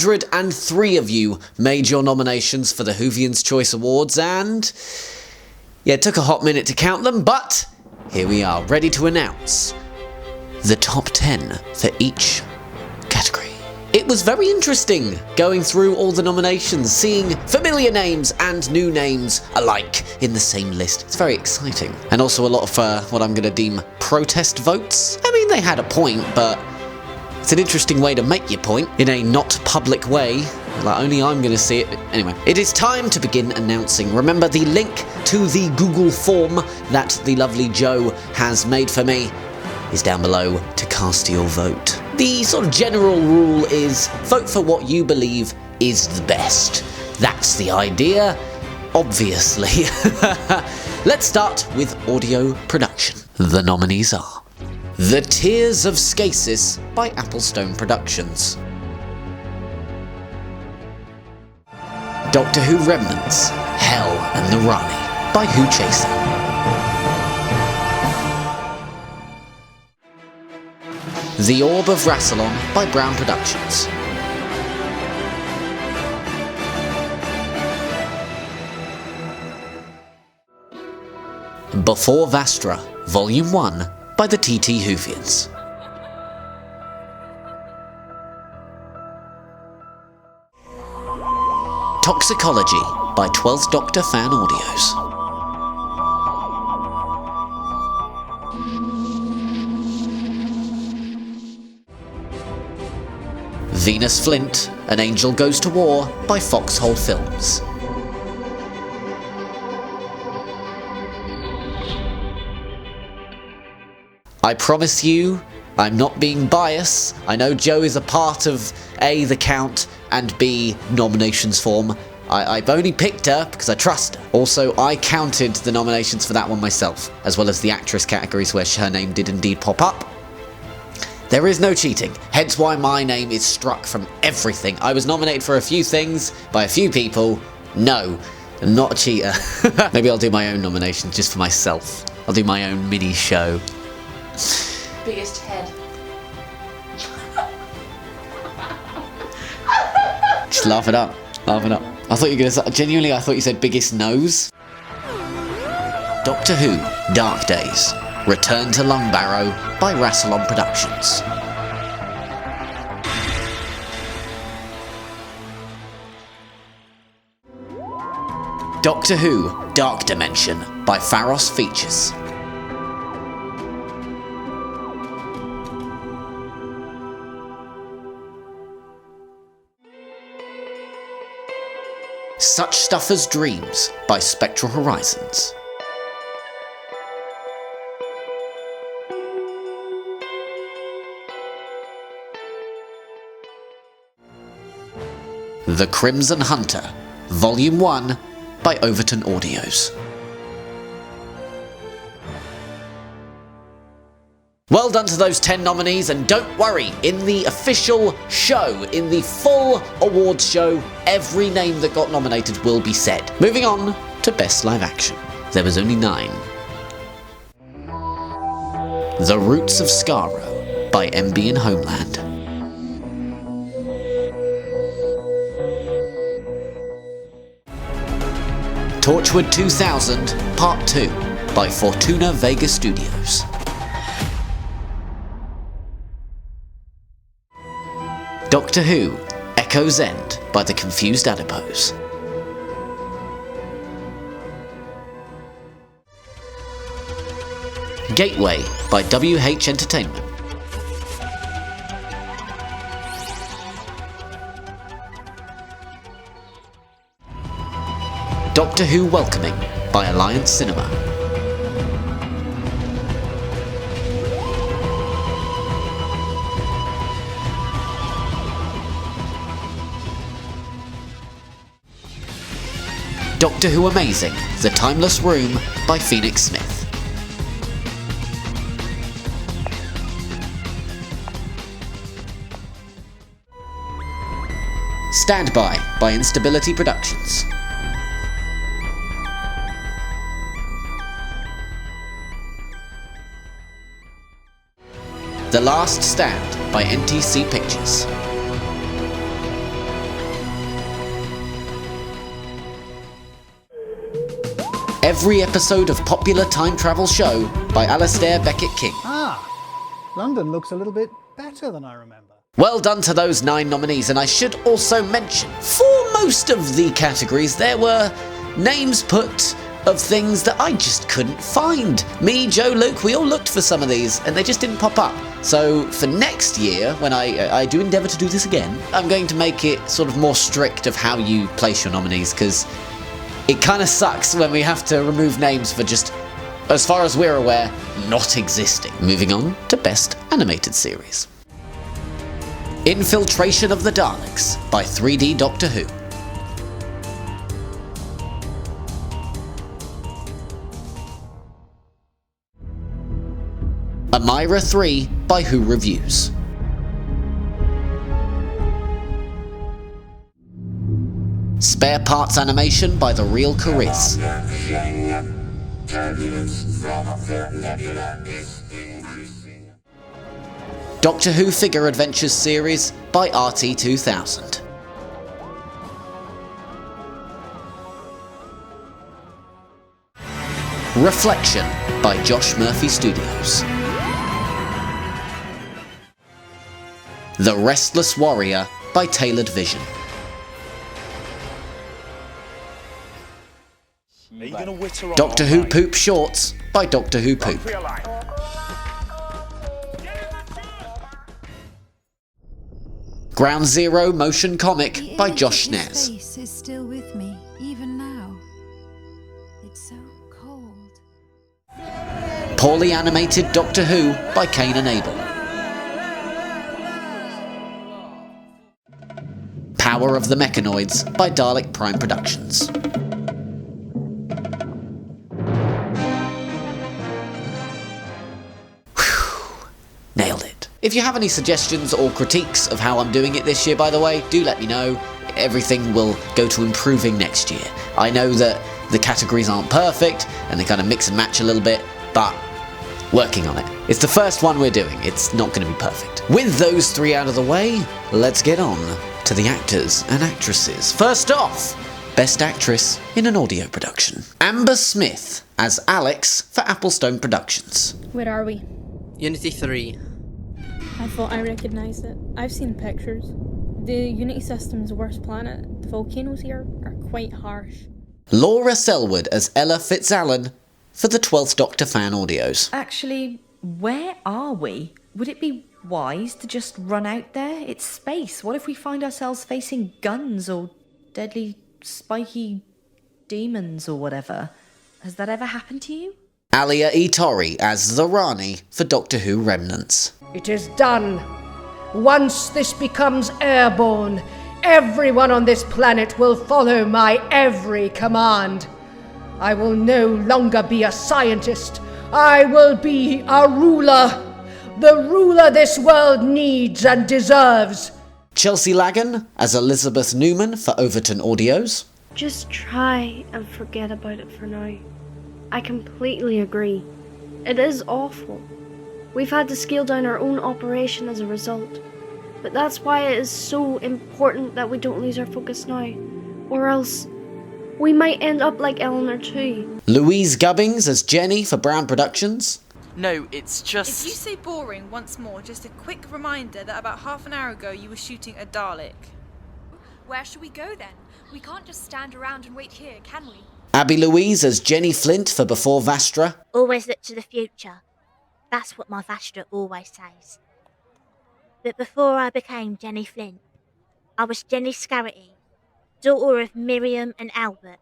103 of you made your nominations for the Whovians Choice Awards, and yeah, it took a hot minute to count them, but here we are, ready to announce the top 10 for each category. It was very interesting going through all the nominations, seeing familiar names and new names alike in the same list. It's very exciting. And also a lot of what I'm going to deem protest votes. I mean, they had a point, but it's an interesting way to make your point in a not public way. Like, only I'm going to see it. Anyway, it is time to begin announcing. Remember, the link to the Google form that the lovely Joe has made for me is down below to cast your vote. The sort of general rule is vote for what you believe is the best. That's the idea, obviously. Let's start with audio production. The nominees are The Tears of Skasis by Applestone Productions, Doctor Who Remnants, Hell and the RANI by Who Chaser, The Orb of Rassilon by Brown Productions, Before Vastra, Volume 1 by the TT Whovians, Toxicology by 12th Doctor Fan Audios, Venus Flint, An Angel Goes to War by Foxhole Films, I promise you, I'm not being biased. I know Joe is a part of A, the count, and B, nominations form. I've only picked her because I trust her. Also, I counted the nominations for that one myself, as well as the actress categories where her name did indeed pop up. There is no cheating, hence why my name is struck from everything. I was nominated for a few things by a few people. No, I'm not a cheater. Maybe I'll do my own nomination just for myself. I'll do my own mini show. Biggest head. Just laugh it up. Laugh it up. I thought you were gonna. Genuinely, I thought you said biggest nose. Doctor Who, Dark Days, Return to Lungbarrow by Rassilon Productions, Doctor Who, Dark Dimension by Pharos Features, Such Stuff as Dreams by Spectral Horizons, The Crimson Hunter, Volume 1 by Overton Audios. Well done to those 10 nominees, and don't worry, in the official show, in the full awards show, every name that got nominated will be said. Moving on to Best Live Action. There was only 9. The Roots of Skaro by MB and Homeland, Torchwood 2000 Part 2 by Fortuna Vega Studios, Doctor Who Echo's End by The Confused Adipose, Gateway by WH Entertainment, Doctor Who Welcoming by Alliance Cinema, Doctor Who Amazing, The Timeless Room by Phoenix Smith, Stand by Instability Productions, The Last Stand by NTC Pictures, Every episode of popular time travel show by Alastair Beckett King. London looks a little bit better than I remember. Well done to those 9 nominees, and I should also mention, for most of the categories, there were names put of things that I just couldn't find. Me, Joe, Luke, we all looked for some of these, and they just didn't pop up. So for next year, when I do endeavour to do this again, I'm going to make it sort of more strict of how you place your nominees, because it kind of sucks when we have to remove names for just, as far as we're aware, not existing. Moving on to Best Animated Series. Infiltration of the Daleks by 3D Doctor Who. Amira 3 by Who Reviews. Spare Parts Animation by The Real Cariz. Doctor Who Figure Adventures series by RT2000. Reflection by Josh Murphy Studios. The Restless Warrior by Tailored Vision. Doctor Who Poop Shorts by Doctor Who Poop. Ground Zero motion comic by Josh Schneers. His face is still with me, even now. It's so cold. Poorly animated Doctor Who by Cain and Abel. Power of the Mechanoids by Dalek Prime Productions. Nailed it. If you have any suggestions or critiques of how I'm doing it this year, by the way, do let me know. Everything will go to improving next year. I know that the categories aren't perfect and they kind of mix and match a little bit, but working on it. It's the first one we're doing. It's not going to be perfect. With those 3 out of the way, let's get on to the actors and actresses. First off, Best Actress in an Audio Production. Amber Smith as Alex for Applestone Productions. Where are we? Unity 3. I thought I recognised it. I've seen pictures. The Unity System's worst planet, the volcanoes here, are quite harsh. Laura Selwood as Ella Fitzallen for the 12th Doctor fan audios. Actually, where are we? Would it be wise to just run out there? It's space. What if we find ourselves facing guns or deadly, spiky demons or whatever? Has that ever happened to you? Alia Itori as the RANI for Doctor Who Remnants. It is done. Once this becomes airborne, everyone on this planet will follow my every command. I will no longer be a scientist. I will be a ruler. The ruler this world needs and deserves. Chelsea Lagan as Elizabeth Newman for Overton Audios. Just try and forget about it for now. I completely agree. It is awful. We've had to scale down our own operation as a result. But that's why it is so important that we don't lose our focus now. Or else, we might end up like Eleanor too. Louise Gubbins as Jenny for Brown Productions. No, it's just... If you say boring once more, just a quick reminder that about half an hour ago you were shooting a Dalek. Where should we go then? We can't just stand around and wait here, can we? Abby Louise as Jenny Flint for Before Vastra. Always look to the future. That's what my Vastra always says. But before I became Jenny Flint, I was Jenny Scarrity, daughter of Miriam and Albert.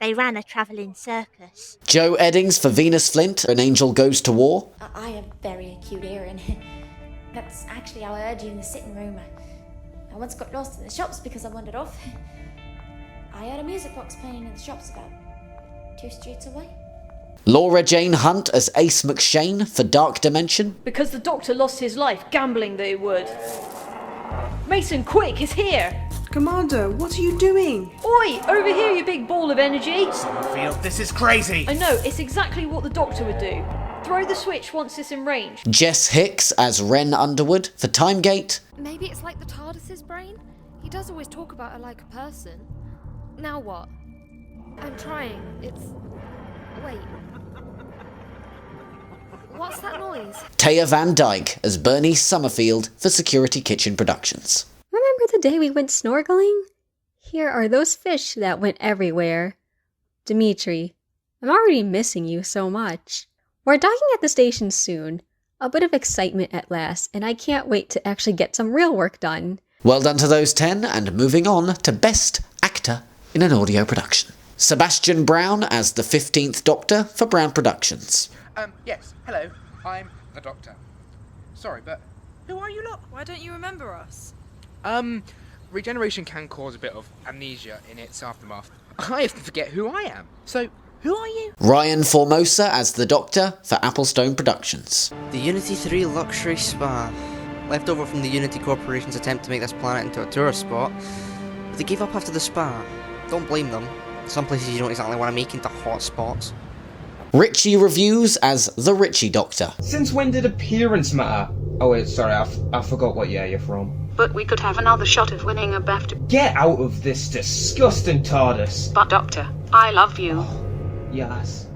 They ran a travelling circus. Joe Eddings for Venus Flint, An Angel Goes to War. I have very acute hearing. That's actually how I heard you in the sitting room. I once got lost in the shops because I wandered off. I heard a music box playing in the shops about 2 streets away. Laura Jane Hunt as Ace McShane for Dark Dimension. Because the Doctor lost his life gambling, they would. Mason, quick, he's here! Commander, what are you doing? Oi, over here, you big ball of energy! Summerfield, this is crazy! I know, it's exactly what the Doctor would do. Throw the switch once it's in range. Jess Hicks as Wren Underwood for Timegate. Maybe it's like the TARDIS's brain? He does always talk about her like a person. Now what? I'm trying. It's Wait. What's that noise? Taya Van Dyke as Bernice Summerfield for Security Kitchen Productions. Remember the day we went snorkeling? Here are those fish that went everywhere. Dimitri, I'm already missing you so much. We're docking at the station soon. A bit of excitement at last, and I can't wait to actually get some real work done. Well done to those 10, and moving on to Best Actor in an Audio Production. Sebastian Brown as the 15th Doctor for Brown Productions. Yes, hello, I'm the Doctor. Sorry, but who are you lot? Why don't you remember us? Regeneration can cause a bit of amnesia in its aftermath. I often forget who I am. So, who are you? Ryan Formosa as the Doctor for Applestone Productions. The Unity 3 Luxury Spa. Left over from the Unity Corporation's attempt to make this planet into a tourist spot. But they gave up after the spa. Don't blame them. Some places you don't exactly want to make into hot spots. Richie Reviews as the Richie Doctor. Since when did appearance matter? Oh wait, sorry, I forgot what year you're from. But we could have another shot of winning a BAFTA. Get out of this disgusting TARDIS. But Doctor, I love you. Yes.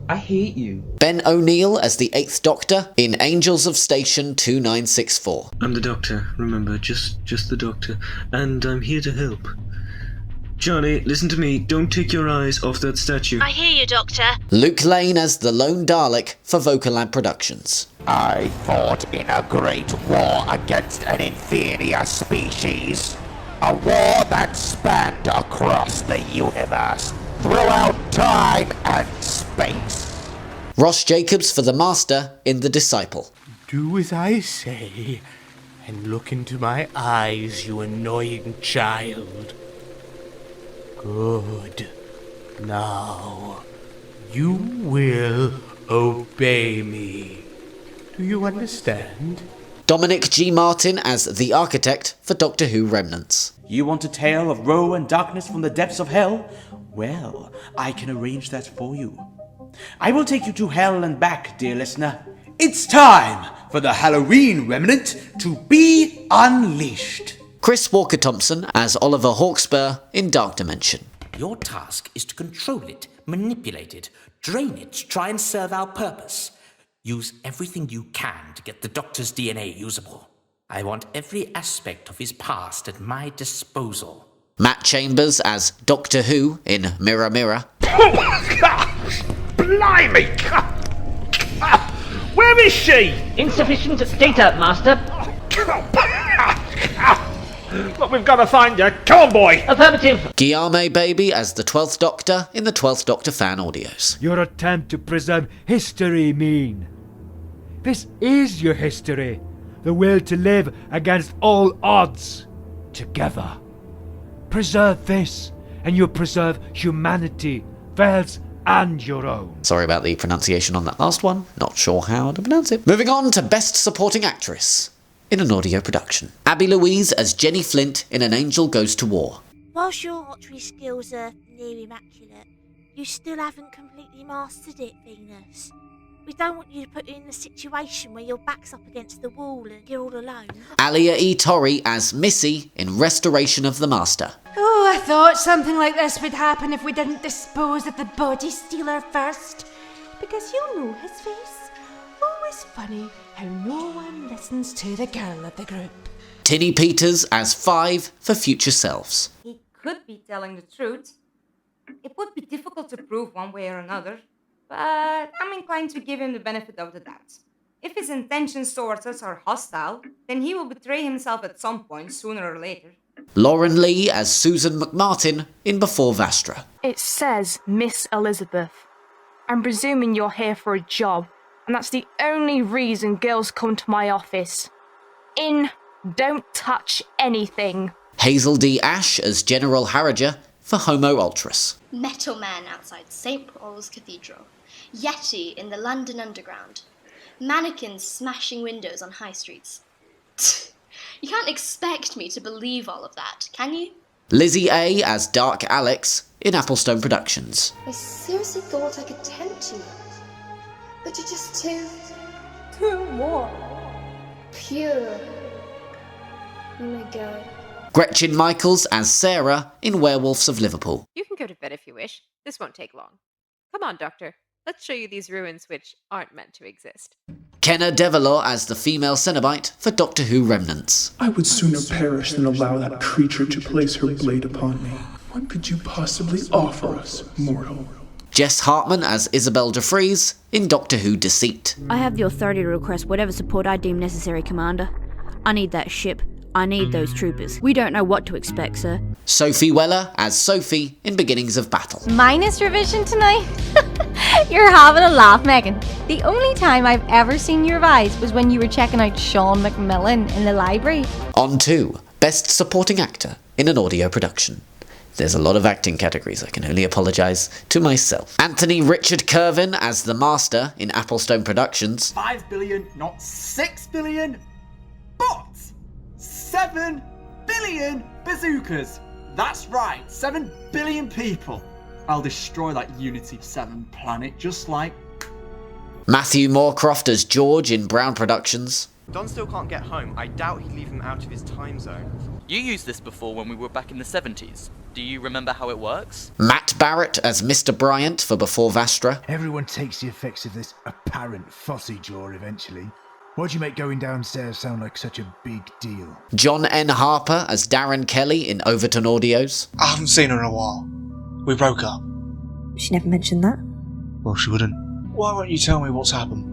I hate you. Ben O'Neill as the 8th Doctor in Angels of Station 2964. I'm the Doctor, remember, just the Doctor, and I'm here to help. Johnny, listen to me, don't take your eyes off that statue. I hear you, Doctor. Luke Lane as the Lone Dalek for Vocalab Productions. I fought in a great war against an inferior species. A war that spanned across the universe, throughout time and space. Ross Jacobs for the Master in The Disciple. Do as I say, and look into my eyes, you annoying child. Good. Now, you will obey me. Do you understand? Dominic G. Martin as the Architect for Doctor Who Remnants. You want a tale of woe and darkness from the depths of hell? Well, I can arrange that for you. I will take you to hell and back, dear listener. It's time for the Halloween Remnant to be unleashed. Chris Walker-Thompson as Oliver Hawkspur in Dark Dimension. Your task is to control it, manipulate it, drain it, try and serve our purpose. Use everything you can to get the Doctor's DNA usable. I want every aspect of his past at my disposal. Matt Chambers as Doctor Who in Mirror Mirror. Blimey! Where is she? Insufficient data, Master. Look, we've got to find her. Come on, boy! Affirmative. Guillaume Baby as the 12th Doctor in the 12th Doctor fan audios. Your attempt to preserve history mean. This is your history. The will to live against all odds. Together. Preserve this, and you preserve humanity, theirs and your own. Sorry about the pronunciation on that last one. Not sure how to pronounce it. Moving on to Best Supporting Actress in an audio production. Abby Louise as Jenny Flint in An Angel Goes to War. Whilst your archery skills are near immaculate, you still haven't completely mastered it, Venus. We don't want you to put you in the situation where your back's up against the wall and you're all alone. Alia E. Torrey as Missy in Restoration of the Master. Oh, I thought something like this would happen if we didn't dispose of the body stealer first. Because you know his face. Always funny how no one listens to the girl of the group. Tinny Peters as Five for Future Selves. He could be telling the truth. It would be difficult to prove one way or another, but I'm inclined to give him the benefit of the doubt. If his intentions towards us are hostile, then he will betray himself at some point, sooner or later. Lauren Lee as Susan McMartin in Before Vastra. It says Miss Elizabeth. I'm presuming you're here for a job, and that's the only reason girls come to my office. Don't touch anything. Hazel D. Ash as General Harriger for Homo Ultras. Metal Man outside St. Paul's Cathedral. Yeti in the London Underground. Mannequins smashing windows on high streets. You can't expect me to believe all of that, can you? Lizzie A. as Dark Alex in Applestone Productions. I seriously thought I could tempt you. But you're just too what? Pure. Oh my god. Gretchen Michaels as Sarah in Werewolves of Liverpool. You can go to bed if you wish. This won't take long. Come on, Doctor. Let's show you these ruins which aren't meant to exist. Kenna Deverlaw as the female Cenobite for Doctor Who Remnants. I would sooner perish than allow that creature to place her blade upon me. What could you possibly offer us, mortal? Jess Hartman as Isabel DeFreeze in Doctor Who Deceit. I have the authority to request whatever support I deem necessary, Commander. I need that ship. I need those troopers. We don't know what to expect, sir. Sophie Weller as Sophie in Beginnings of Battle. Minus revision tonight? You're having a laugh, Megan. The only time I've ever seen you revise was when you were checking out Sean McMillan in the library. On to Best Supporting Actor in an Audio Production. There's a lot of acting categories, I can only apologise to myself. Anthony Richard Kirvin as the Master in Applestone Productions. 5 billion, not 6 billion, but 7 billion bazookas. That's right, 7 billion people. I'll destroy that Unity 7 planet just like... Matthew Moorcroft as George in Brown Productions. Don still can't get home. I doubt he'd leave him out of his time zone. You used this before when we were back in the 70s. Do you remember how it works? Matt Barrett as Mr. Bryant for Before Vastra. Everyone takes the effects of this apparent fussy jaw eventually. Why'd you make going downstairs sound like such a big deal? John N. Harper as Darren Kelly in Overton Audios. I haven't seen her in a while. We broke up. She never mentioned that. Well, she wouldn't. Why won't you tell me what's happened?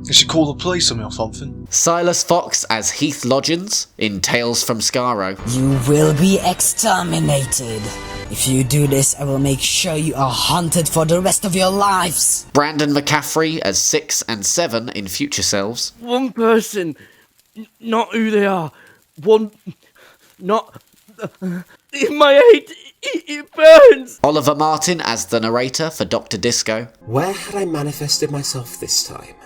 Did she call the police on me or something? Silas Fox as Heath Lodgins in Tales from Skaro. You will be exterminated. If you do this, I will make sure you are hunted for the rest of your lives. Brandon McCaffrey as 6 and 7 in Future Selves. One person, not who they are. One, not... in my head, it burns! Oliver Martin as the narrator for Dr. Disco. Where had I manifested myself this time?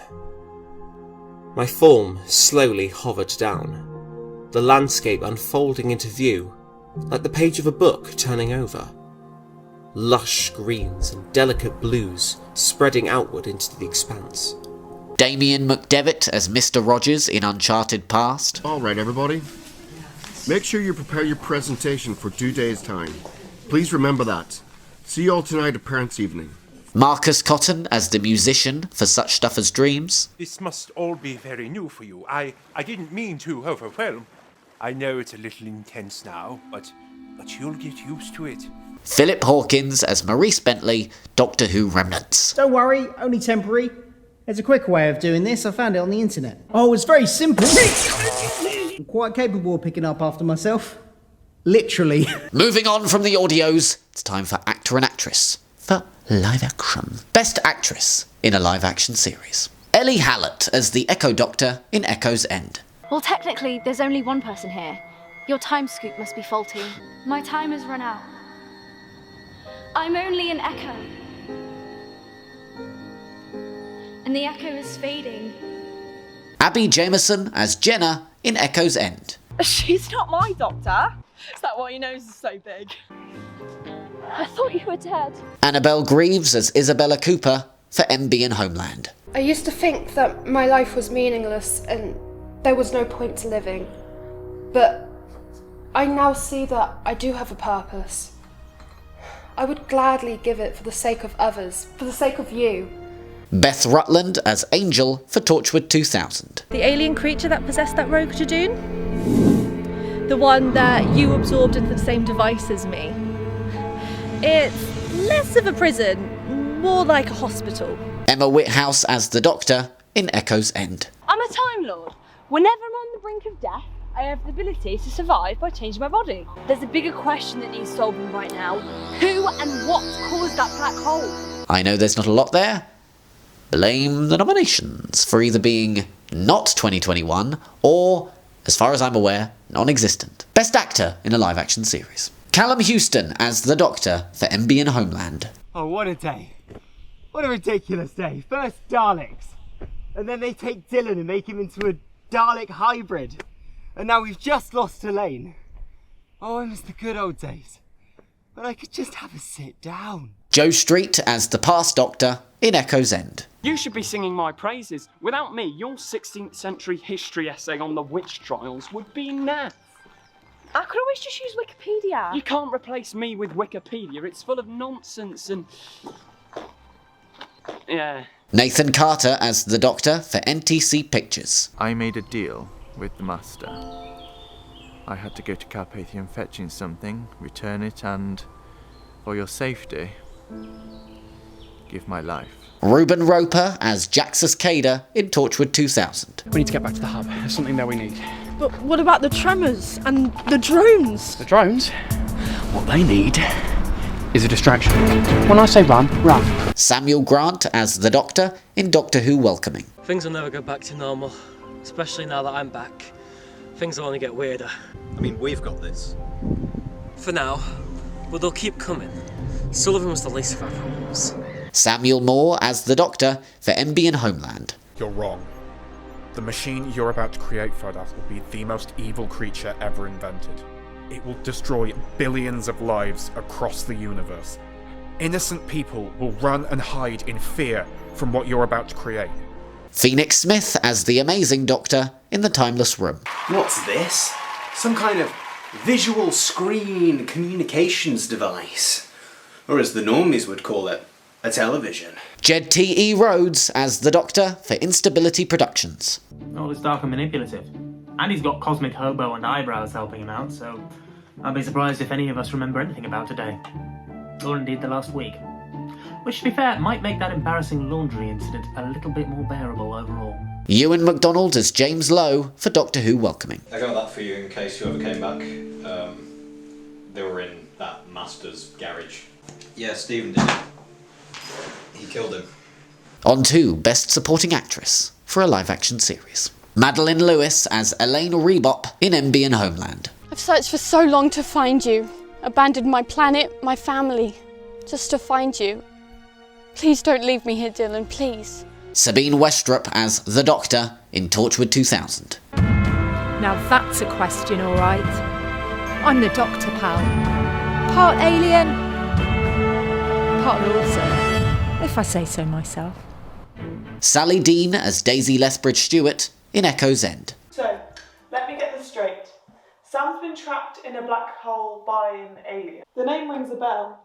My form slowly hovered down, the landscape unfolding into view, like the page of a book turning over. Lush greens and delicate blues spreading outward into the expanse. Damien McDevitt as Mr. Rogers in Uncharted Past. Alright everybody, make sure you prepare your presentation for 2 days' time. Please remember that. See you all tonight at Parents' Evening. Marcus Cotton as the musician for Such Stuff as Dreams. This must all be very new for you. I didn't mean to overwhelm. I know it's a little intense now, but you'll get used to it. Philip Hawkins as Maurice Bentley, Doctor Who Remnants. Don't worry, only temporary. There's a quicker way of doing this. I found it on the internet. Oh, it's very simple. I'm quite capable of picking up after myself. Literally. Moving on from the audios, it's time for Actor and Actress for live action. Best Actress in a live action series. Ellie Hallett as the Echo Doctor in Echo's End. Well, technically, there's only one person here. Your time scoop must be faulty. My time has run out. I'm only an echo. And the echo is fading. Abby Jameson as Jenna in Echo's End. She's not my doctor. Is that why your nose is so big? I thought you were dead. Annabelle Greaves as Isabella Cooper for MB and Homeland. I used to think that my life was meaningless and there was no point to living. But I now see that I do have a purpose. I would gladly give it for the sake of others, for the sake of you. Beth Rutland as Angel for Torchwood 2000. The alien creature that possessed that rogue Jadoon? The one that you absorbed into the same device as me. It's less of a prison, more like a hospital. Emma Whithouse as the Doctor in Echo's End. I'm a Time Lord. Whenever I'm on the brink of death, I have the ability to survive by changing my body. There's a bigger question that needs solving right now. Who and what caused that black hole? I know there's not a lot there. Blame the nominations for either being not 2021 or, as far as I'm aware, non-existent. Best Actor in a Live Action Series. Callum Houston as the Doctor for MB and Homeland. Oh, what a day. What a ridiculous day. First Daleks, and then they take Dylan and make him into a Dalek hybrid. And now we've just lost Elaine. Oh, I miss the good old days. But I could just have a sit down. Joe Street as the Past Doctor in Echo's End. You should be singing my praises. Without me, your 16th century history essay on the witch trials would be naff. I could always just use Wikipedia. You can't replace me with Wikipedia. It's full of nonsense and... Yeah. Nathan Carter as the Doctor for NTC Pictures. I made a deal with the Master. I had to go to Carpathian fetching something, return it, and, for your safety, give my life. Ruben Roper as Jaxus Cader in Torchwood 2000. We need to get back to the hub. There's something there we need. But what about the tremors and the drones? The drones? What they need is a distraction. When I say run, run. Samuel Grant as the Doctor in Doctor Who Welcoming. Things will never go back to normal, especially now that I'm back. Things will only get weirder. I mean, we've got this. For now, but they'll keep coming. Sullivan was the least of our problems. Samuel Moore as the Doctor for MB and Homeland. You're wrong. The machine you're about to create for us will be the most evil creature ever invented. It will destroy billions of lives across the universe. Innocent people will run and hide in fear from what you're about to create. Phoenix Smith as the Amazing Doctor in The Timeless Room. What's this? Some kind of visual screen communications device. Or as the normies would call it, a television. Jed T.E. Rhodes as the Doctor for Instability Productions. All is dark and manipulative. And he's got cosmic hobo and eyebrows helping him out, so I'll be surprised if any of us remember anything about today. Or indeed the last week. Which, to be fair, might make that embarrassing laundry incident a little bit more bearable overall. Ewan MacDonald as James Lowe for Doctor Who Welcoming. I got that for you in case you ever came back. They were in that Master's garage. Yeah, Stephen did it. He killed him. On to Best Supporting Actress for a live-action series. Madeline Lewis as Elaine Rebop in MB and Homeland. I've searched for so long to find you. Abandoned my planet, my family, just to find you. Please don't leave me here, Dylan, please. Sabine Westrup as the Doctor in Torchwood 2000. Now that's a question, all right. I'm the Doctor, pal. Part alien, part awesome, if I say so myself. Sally Dean as Daisy Lethbridge Stewart in Echo's End. So, let me get this straight. Sam's been trapped in a black hole by an alien. The name rings a bell.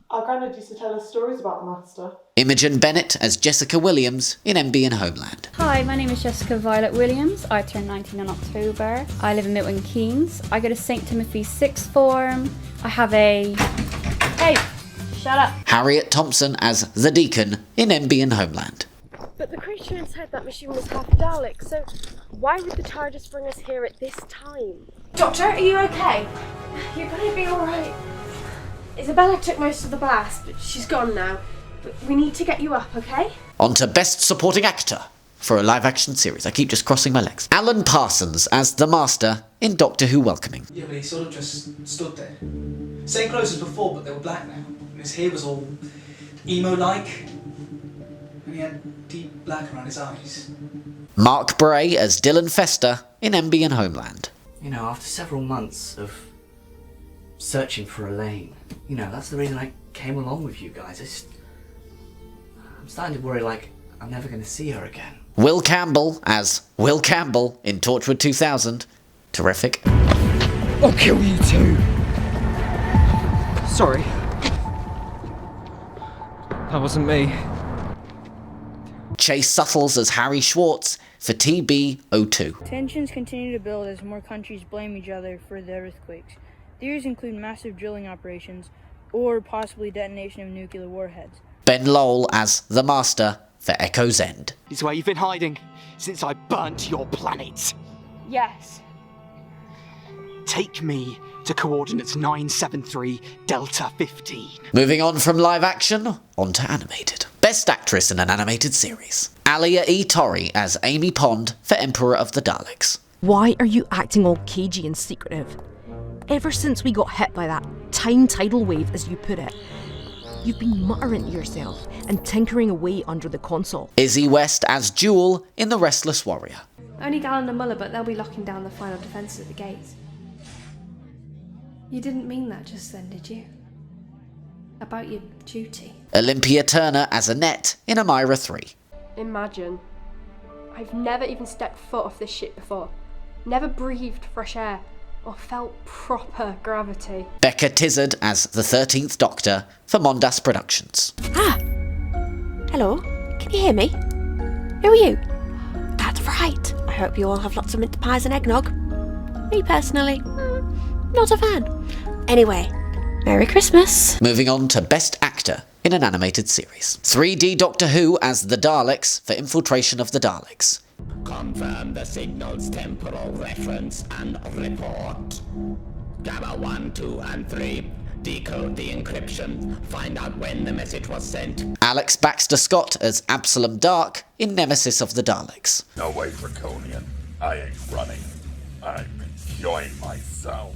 Our granddad used to tell us stories about the Master. Imogen Bennett as Jessica Williams in MB and Homeland. Hi, my name is Jessica Violet Williams. I turned 19 in October. I live in Milton Keynes. I go to St Timothy's Sixth Form. I have a... Hey, shut up. Harriet Thompson as the Deacon in MB and Homeland. But the creature inside that machine was half Dalek, so why would the TARDIS bring us here at this time? Doctor, are you okay? You're gonna be alright. Isabella took most of the blast, but she's gone now. But we need to get you up, okay? On to Best Supporting Actor for a live-action series. I keep just crossing my legs. Alan Parsons as the Master in Doctor Who Welcoming. Yeah, but he sort of just stood there. Same clothes as before, but they were black now. And his hair was all emo-like. And he had deep black around his eyes. Mark Bray as Dylan Fester in MB and Homeland. You know, after several months of searching for Elaine, you know, that's the reason I came along with you guys. I'm starting to worry, like, I'm never going to see her again. Will Campbell as Will Campbell in Torchwood 2000. Terrific. I'll kill you too. Sorry. That wasn't me. Chase Suttles as Harry Schwartz for TB02. Tensions continue to build as more countries blame each other for the earthquakes. Theories include massive drilling operations or possibly detonation of nuclear warheads. Ben Lowell as the Master for Echo's End. It's where you've been hiding since I burnt your planet. Yes. Take me to coordinates 973 Delta 15. Moving on from live action, on to animated. Best Actress in an Animated Series. Alia E. Torrey as Amy Pond for Emperor of the Daleks. Why are you acting all cagey and secretive? Ever since we got hit by that time tidal wave, as you put it, you've been muttering to yourself and tinkering away under the console. Izzy West as Jewel in The Restless Warrior. Only Gallon and Muller, but they'll be locking down the final defences at the gates. You didn't mean that just then, did you? About your duty. Olympia Turner as Annette in Amira 3. Imagine. I've never even stepped foot off this ship before. Never breathed fresh air or felt proper gravity. Becca Tizard as the 13th Doctor for Mondas Productions. Hello? Can you hear me? Who are you? That's right. I hope you all have lots of mince pies and eggnog. Me personally, not a fan. Anyway, Merry Christmas. Moving on to Best Actor in an Animated Series. 3D Doctor Who as the Daleks for Infiltration of the Daleks. Confirm the signal's temporal reference and report. Gamma 1, 2, and 3. Decode the encryption. Find out when the message was sent. Alex Baxter Scott as Absalom Dark in Nemesis of the Daleks. No way, Draconian. I ain't running. I'm enjoying myself.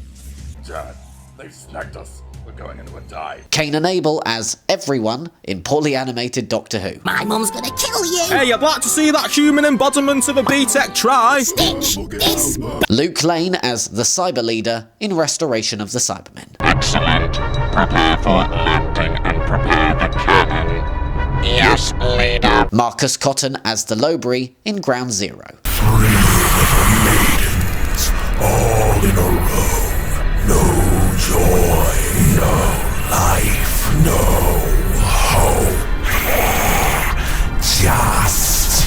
Dad, they've snagged us. We're going into a dive. Cain Abel as everyone in poorly animated Doctor Who. My mum's gonna kill you. Hey, I'd like to see that human embodiment of a BTEC try. Stitch this. Luke Lane as the Cyber Leader in Restoration of the Cybermen. Excellent. Prepare for landing and prepare the cannon. Yes, leader. Marcus Cotton as the Lowbury in Ground Zero. 3 little maidens, all in a row. No joy, no life, no hope. Just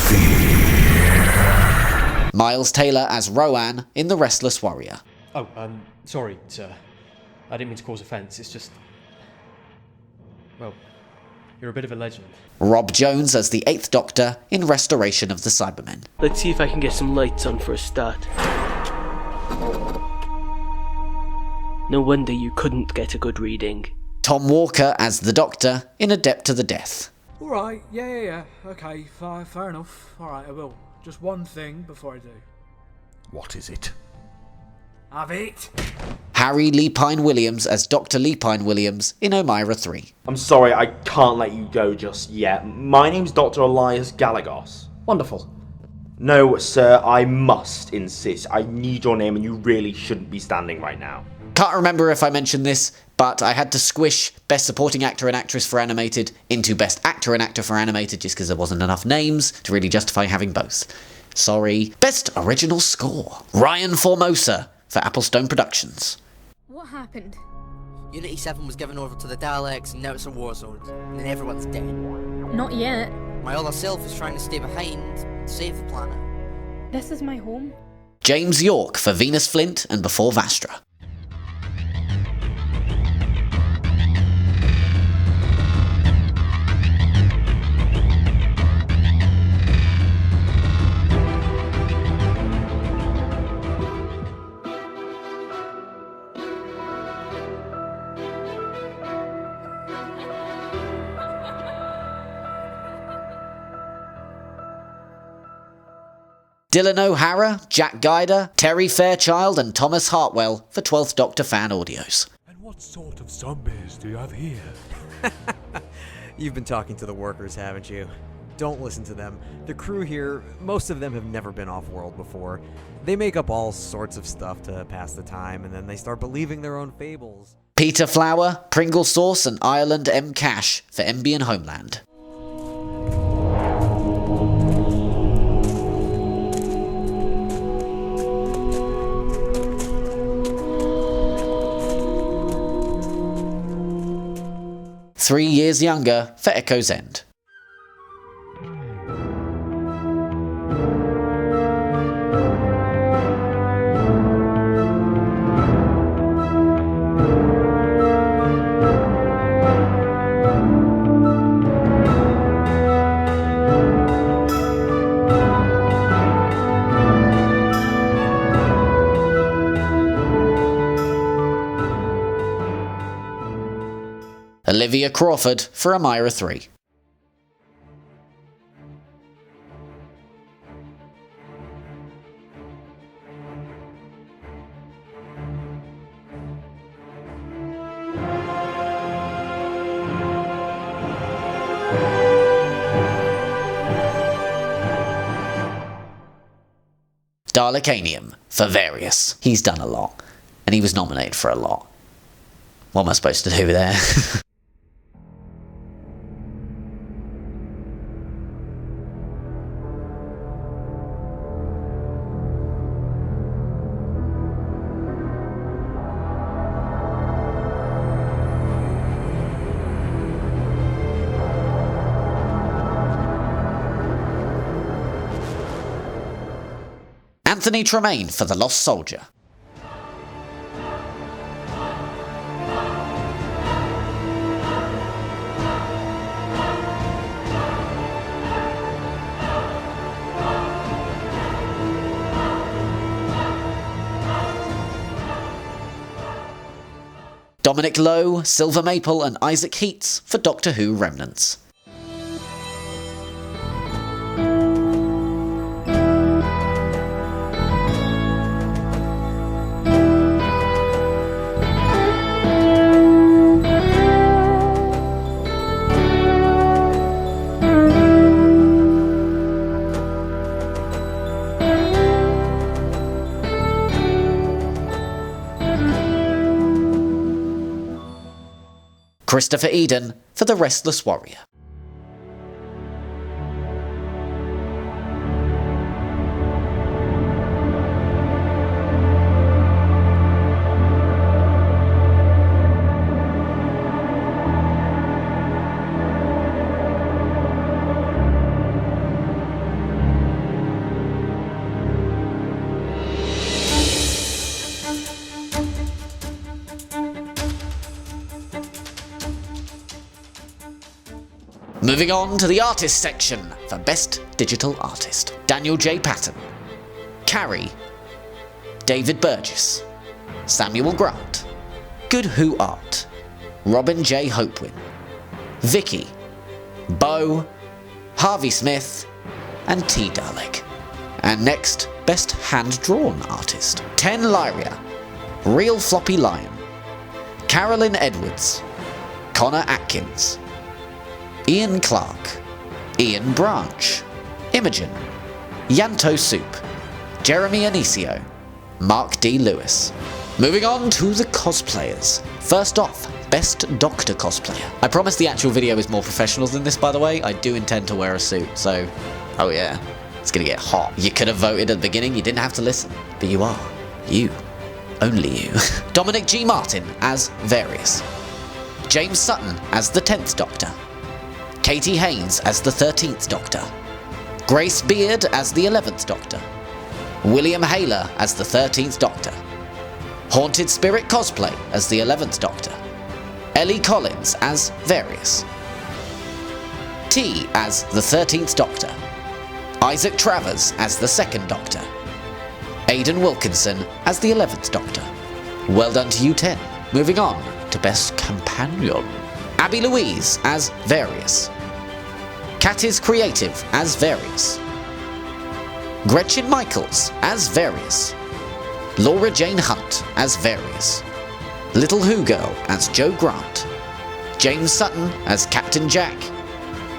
fear. Miles Taylor as Rowan in The Restless Warrior. Oh, sorry, sir. I didn't mean to cause offence, it's just... Well, you're a bit of a legend. Rob Jones as the 8th Doctor in Restoration of the Cybermen. Let's see if I can get some lights on for a start. No wonder you couldn't get a good reading. Tom Walker as the Doctor in Adept to the Death. Alright, yeah. Okay, fair enough. Alright, I will. Just one thing before I do. What is it? Have it. Harry Lepine Williams as Dr. Lepine Williams in Omira 3. I'm sorry, I can't let you go just yet. My name's Dr. Elias Galagos. Wonderful. No, sir, I must insist. I need your name and you really shouldn't be standing right now. Can't remember if I mentioned this, but I had to squish Best Supporting Actor and Actress for Animated into Best Actor and Actor for Animated just because there wasn't enough names to really justify having both. Sorry. Best Original Score. Ryan Formosa for Applestone Productions. What happened? Unity 7 was given over to the Daleks, and now it's a war zone, and then everyone's dead. Not yet. My other self is trying to stay behind to save the planet. This is my home. James York for Venus Flint and Before Vastra. Dylan O'Hara, Jack Guyder, Terry Fairchild and Thomas Hartwell for 12th Doctor fan audios. And what sort of zombies do you have here? You've been talking to the workers, haven't you? Don't listen to them. The crew here, most of them have never been off-world before. They make up all sorts of stuff to pass the time, and then they start believing their own fables. Peter Flower, Pringle Sauce and Ireland M. Cash for MB and Homeland. "3 Years Younger" for Echo's End. Olivia Crawford for Amira 3. Dalekanium for Various. He's done a lot, and he was nominated for a lot. What am I supposed to do there? Anthony Tremaine for The Lost Soldier. Dominic Lowe, Silver Maple and Isaac Heats for Doctor Who Remnants. Christopher Eden for The Restless Warrior. Moving on to the artist section for Best Digital Artist. Daniel J. Patton, Carrie, David Burgess, Samuel Grant, Good Who Art, Robin J. Hopewin, Vicky, Bo, Harvey Smith, and T. Dalek. And next, Best Hand-Drawn Artist. Ten Lyria, Real Floppy Lion, Carolyn Edwards, Connor Atkins, Ian Clark, Ian Branch, Imogen, Yanto Soup, Jeremy Anicio, Mark D. Lewis. Moving on to the cosplayers. First off, Best Doctor Cosplayer. I promise the actual video is more professional than this, by the way. I do intend to wear a suit, so... oh yeah, it's gonna get hot. You could have voted at the beginning, you didn't have to listen. But you are. You. Only you. Dominic G. Martin as Various. James Sutton as the 10th Doctor. Katie Haynes as the 13th Doctor, Grace Beard as the 11th Doctor, William Haler as the 13th Doctor, Haunted Spirit Cosplay as the 11th Doctor, Ellie Collins as Various, T as the 13th Doctor, Isaac Travers as the 2nd Doctor, Aidan Wilkinson as the 11th Doctor. Well done to you 10. Moving on to Best Companion. Abby Louise as Various, Cat Creative as Various, Gretchen Michaels as Various, Laura Jane Hunt as Various, Little Who Girl as Joe Grant, James Sutton as Captain Jack,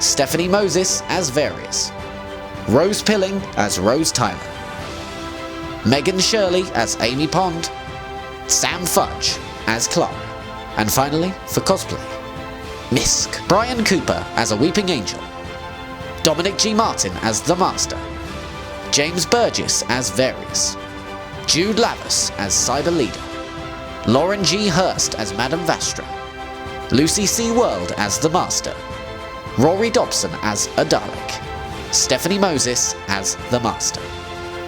Stephanie Moses as Various, Rose Pilling as Rose Tyler, Megan Shirley as Amy Pond, Sam Fudge as Clara, and finally, for cosplay, Misk. Brian Cooper as a Weeping Angel, Dominic G. Martin as the Master, James Burgess as Various, Jude Lavis as Cyber Leader, Lauren G. Hurst as Madame Vastra, Lucy C. World as the Master, Rory Dobson as a Dalek, Stephanie Moses as the Master.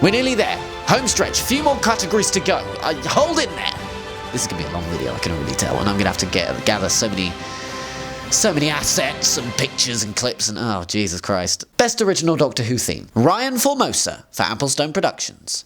We're nearly there. Home stretch, few more categories to go. Hold it there. This is going to be a long video, I can already tell, and I'm going to have to gather so many assets and pictures and clips and oh, Jesus Christ. Best Original Doctor Who Theme. Ryan Formosa for Applestone Productions.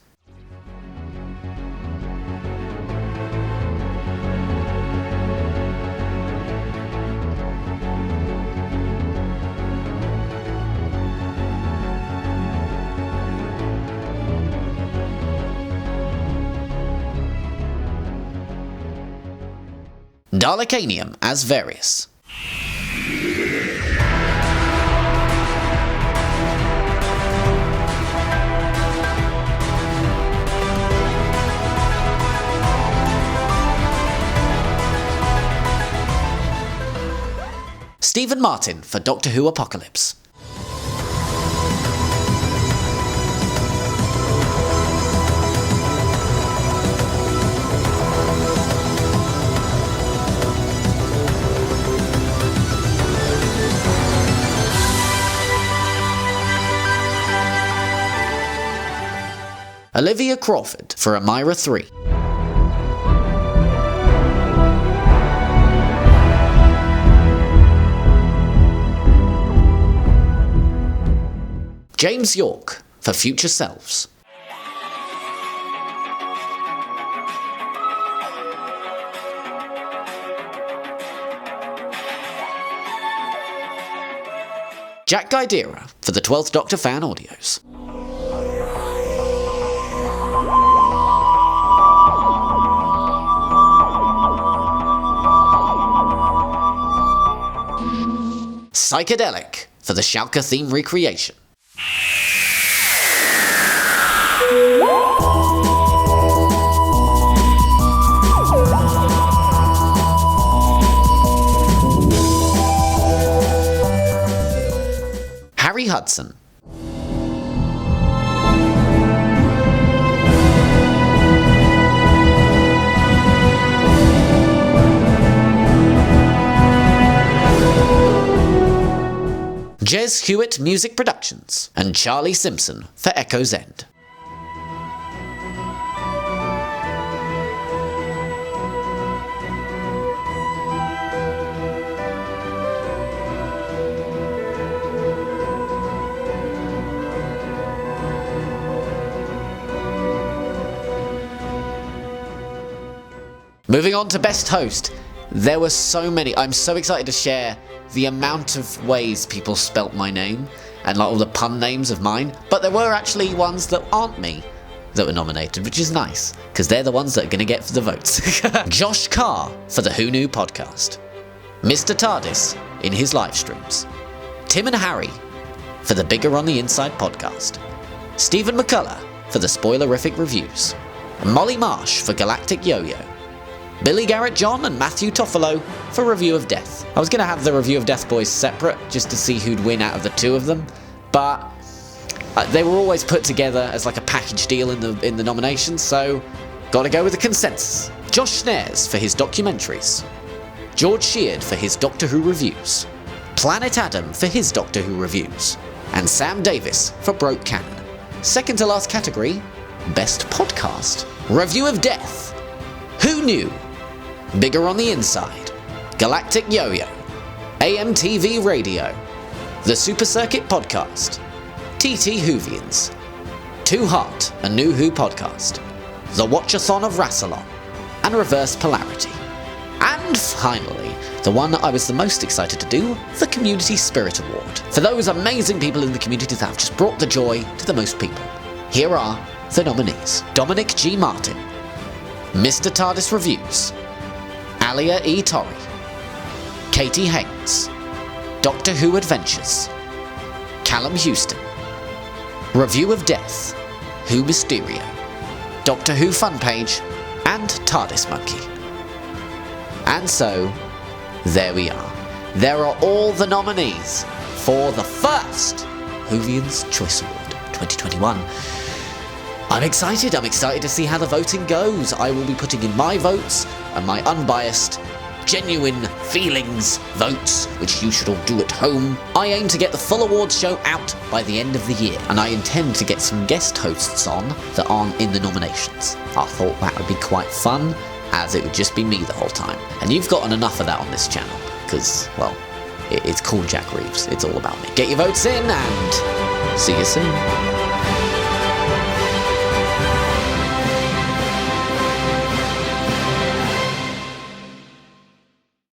Dalekanium as Various. Stephen Martin for Doctor Who Apocalypse. Olivia Crawford for Amira 3. James York for Future Selves. Jack Guidera for the 12th Doctor fan audios. Psychedelic for the Schalke theme recreation. Harry Hudson. Jez Hewitt Music Productions, and Charlie Simpson for Echo's End. Moving on to Best Host. There were so many. I'm so excited to share the amount of ways people spelt my name and like all the pun names of mine, but there were actually ones that aren't me that were nominated, which is nice, because they're the ones that are going to get the votes. Josh Carr for the Who Knew podcast. Mr. TARDIS in his live streams. Tim and Harry for the Bigger on the Inside podcast. Stephen McCullough for the spoilerific reviews. Molly Marsh for Galactic Yo-Yo. Billy Garrett John and Matthew Toffolo for Review of Death. I was going to have the Review of Death boys separate just to see who'd win out of the two of them, but they were always put together as like a package deal in the nominations, so gotta go with the consensus. Josh Snares for his documentaries. George Sheard for his Doctor Who reviews. Planet Adam for his Doctor Who reviews. And Sam Davis for Broke Canon. Second to last category, Best Podcast. Review of Death. Who Knew? Bigger on the Inside, Galactic Yo-Yo, AMTV Radio, The Super Circuit Podcast, TT Whovians, Too Hot, a New Who podcast, The Watchathon of Rassilon, and Reverse Polarity. And finally, the one I was the most excited to do, the Community Spirit Award, for those amazing people in the community that have just brought the joy to the most people. Here are the nominees. Dominic G. Martin, Mr. TARDIS Reviews, Alia E. Torrey, Katie Haynes, Doctor Who Adventures, Callum Houston, Review of Death, Who Mysterio, Doctor Who Fun Page, and TARDIS Monkey. And so, there we are. There are all the nominees for the first Whovians Choice Award 2021. I'm excited to see how the voting goes. I will be putting in my votes and my unbiased, genuine feelings votes, which you should all do at home. I aim to get the full awards show out by the end of the year, and I intend to get some guest hosts on that aren't in the nominations. I thought that would be quite fun, as it would just be me the whole time. And you've gotten enough of that on this channel, because, well, it's called Jack Reeves. It's all about me. Get your votes in, and see you soon.